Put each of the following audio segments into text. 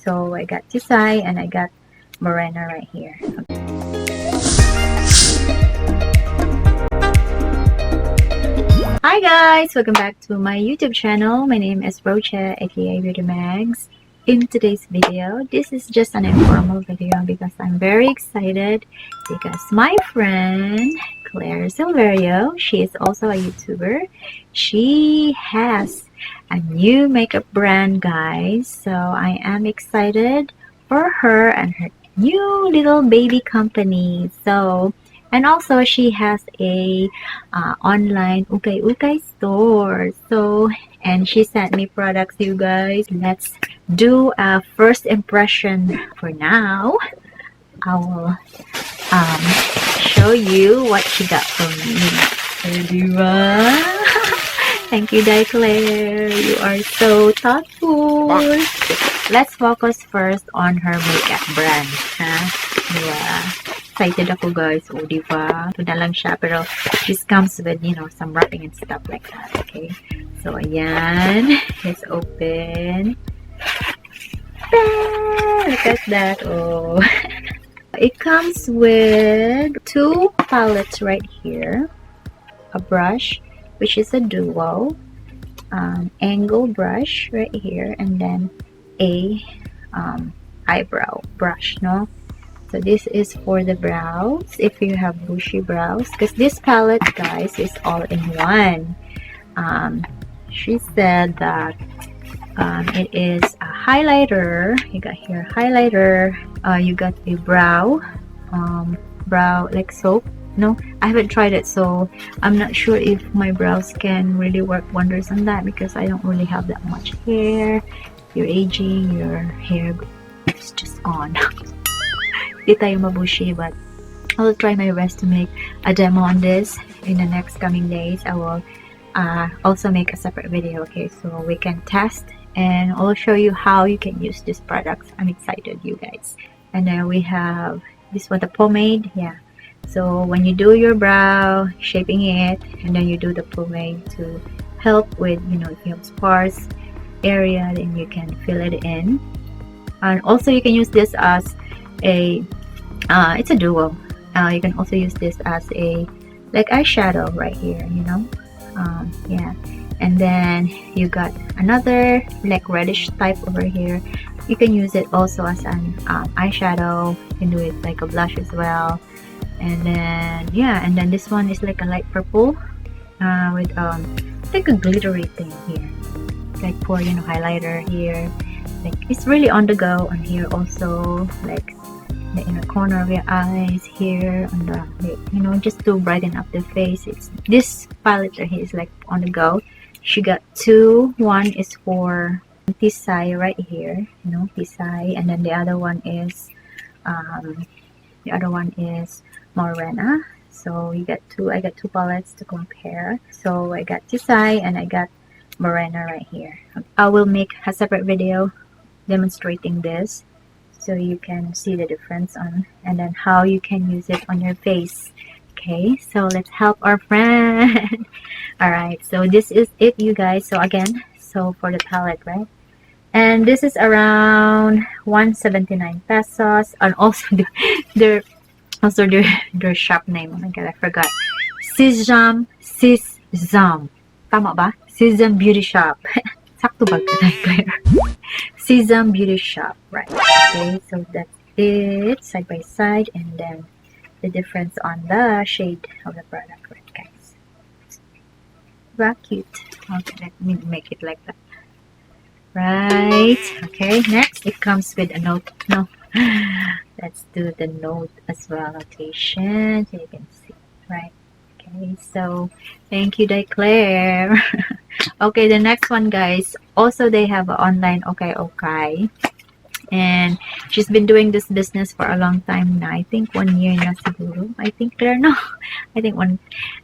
So I got Bisaya and I got Morena right here. Hi guys! Welcome back to my YouTube channel. My name is Roche, aka Beauty Mags. In today's video, this is just an informal video because I'm very excited because my friend Claire Silverio, she is also a YouTuber. She has a new makeup brand, guys. So I am excited for her and her new little baby company. And also she has a online ukay store. And she sent me products, you guys. Let's do a first impression. For now, I will show you what she got from me. Thank you, Claire. You are so thoughtful. Let's focus first on her makeup brand. Excited ako, guys. O, diba? Ito na lang siya. Pero this comes with, you know, some wrapping and stuff like that. Okay? So, ayan. Let's open. Look at that. Oh. It comes with two palettes right here. A brush, which is a duo. Angle brush right here. And then a eyebrow brush, no? So this is for the brows, if you have bushy brows, because this palette, guys, is all in one. She said that it is a highlighter. You got here highlighter. You got a brow like soap. No, I haven't tried it, so I'm not sure if my brows can really work wonders on that because I don't really have that much hair. You're aging, your hair is just on. Di tayo mabushi, but I will try my best to make a demo on this in the next coming days. I will also make a separate video, okay, so we can test and I'll show you how you can use these products. I'm excited, you guys. And then we have this one, the pomade. Yeah, so when you do your brow, shaping it, and then you do the pomade to help with, you know, if you have sparse area, then you can fill it in. And also you can use this as a it's a duo. You can also use this as a like eyeshadow right here, you know. Yeah, and then you got another like reddish type over here. You can use it also as an eyeshadow. You can do it like a blush as well. And then yeah, and then this one is like a light purple with like a glittery thing here, like for, you know, highlighter here. Like it's really on the go. On here also, like the inner corner of your eyes here, on the, you know, just to brighten up the face. It's this palette right here is like on the go. She got two. One is for Bisaya right here, you know, Bisaya, and then the other one is Morena. So you get two. I got two palettes to compare. So I got Bisaya and I got Morena right here. I will make a separate video demonstrating this so you can see the difference on, and then how you can use it on your face. Okay, so let's help our friend. All right, so this is it, you guys. So again, so for the palette, right, and this is around 179 pesos. And also their shop name, oh my god, I forgot. Siszumbeautyshop. Tama ba? Siszumbeautyshop. Sakto ba? Siszumbeautyshop, right? Okay, so that's it, side by side, and then the difference on the shade of the product, right, guys? Very cute. Okay, let me make it like that. Right. Okay. Next, it comes with a note. No, let's do the note as well. Notation, so you can see, right? Okay. So, thank you, Claire. Okay, the next one, guys. Also, they have an online okay. And she's been doing this business for a long time now. I think 1 year na siguro. I think Claire, no. I think one.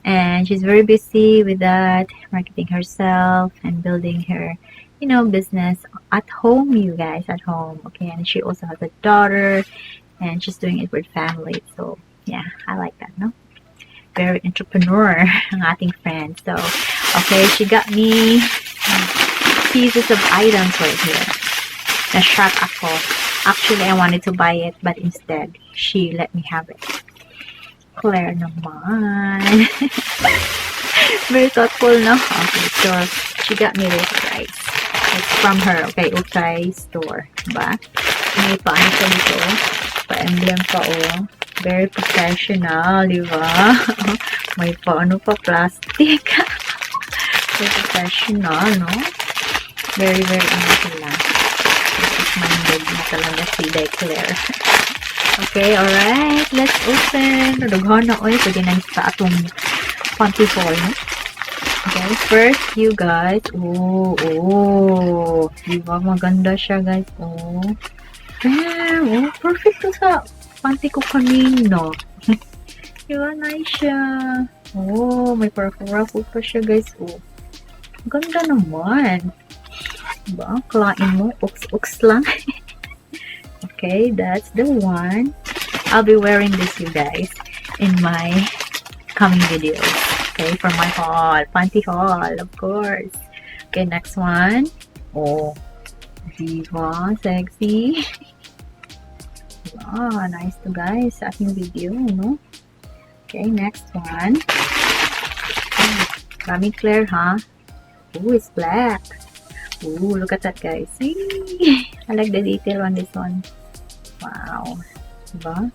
And she's very busy with that, marketing herself and building her, you know, business at home, you guys, at home. Okay, and she also has a daughter and she's doing it with family. So, yeah, I like that, no? Very entrepreneur ang ating friend. So, okay, she got me pieces of items right here. Na-shock ako. Actually, I wanted to buy it, but instead, she let me have it. Claire naman. Very thoughtful, no? Okay, so she got me this, guys. It's from her, okay, Ukay store, diba? May paano siya dito? Pa-emblem pa, oh. Very professional, diba? May paano pa, plastic. Very professional, no? Very, very ano sila. Minded na talaga si Claire. Okay, alright. Let's open. Nadaghan na, oy. Pwede na sa atong panty haul, no? Okay, first, you guys. Oh. Diba? Maganda siya, guys. Oh. Damn. Oh, perfect to sa panty ko kanino. Diba? Nice siya. Oh, may ruffle pa siya, guys. Oh. Ganda naman. Diba? Klain mo. Uks lang. Okay, that's the one. I'll be wearing this, you guys, in my coming videos. Okay, for my haul. Panty haul, of course. Okay, next one. Oh, diva, sexy. Wow, nice to guys sa aking video, no? Okay, next one. Kami Claire, huh? Oh, it's black. Oh, look at that, guys. See? I like the detail on this one. Wow. Diba?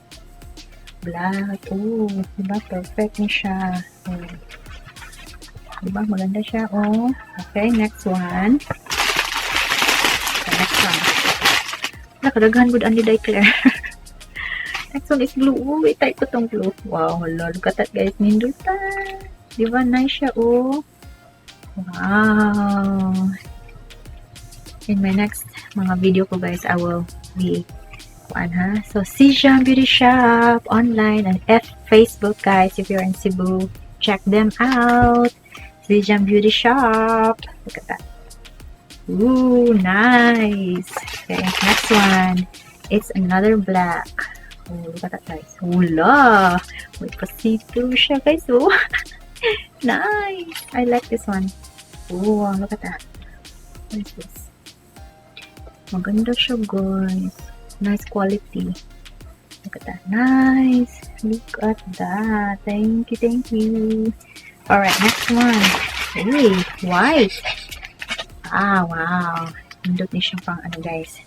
Black. Oh, diba? Perfect na siya. Oh. Diba? Maganda siya. Oh. Okay, next one. Okay, next one. Nakadaghan good on the Claire. Next one is blue. Oh, wait, type ko tong blue. Wow, hello. Look at that, guys. Nindutan. Diba? Nice siya. Oh. Wow. In my next mga video ko, guys, I will be so Siszumbeautyshop online and Facebook, guys. If you're in Cebu, check them out. Siszumbeautyshop. Look at that. Ooh, nice. Okay, next one. It's another black. Oh, look at that, guys. Hula. May pasito siya, guys. Oh. Nice. I like this one. Oh, look at that. What is this? Maganda siya, guys. Nice quality. Look at that. Nice. Look at that. Thank you, thank you. Alright, next one. Hey, white. Ah, wow. Nandot niya siya pang ano, guys.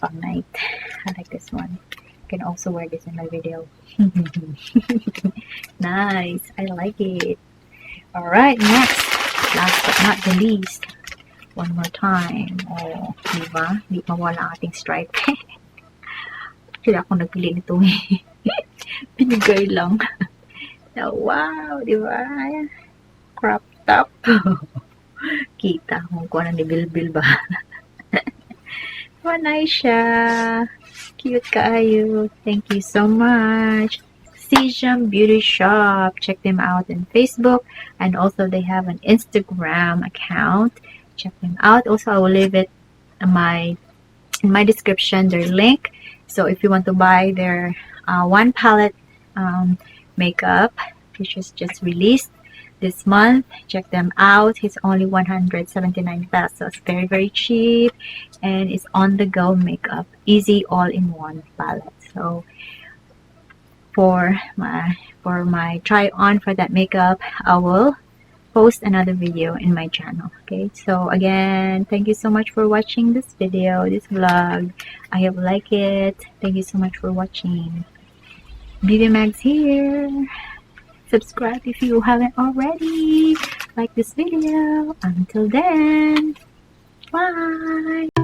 Pang night. I like this one. You can also wear this in my video. Nice. I like it. Alright, next. Last but not the least. One more time. Oh, diba? Di mawala ang ating stripe. Sila ako nagpili nito eh. Pinigay lang. So, wow, diba? Crop top. Kita kung ano ni Bilbil ba. Nice siya. Cute kaayo. Thank you so much. Siszumbeautyshop. Check them out on Facebook. And also they have an Instagram account. Check them out. Also, I will leave it in my description, their link. So if you want to buy their one palette makeup, which is just released this month, check them out. It's only 179 pesos. Very, very cheap, and it's on the go makeup. Easy all-in-one palette. So for my try on for that makeup, I will post another video in my channel. Okay, so again, thank you so much for watching this video, this vlog. I hope you like it. Thank you so much for watching. Beauty Mags here. Subscribe if you haven't already. Like this video. Until then, bye.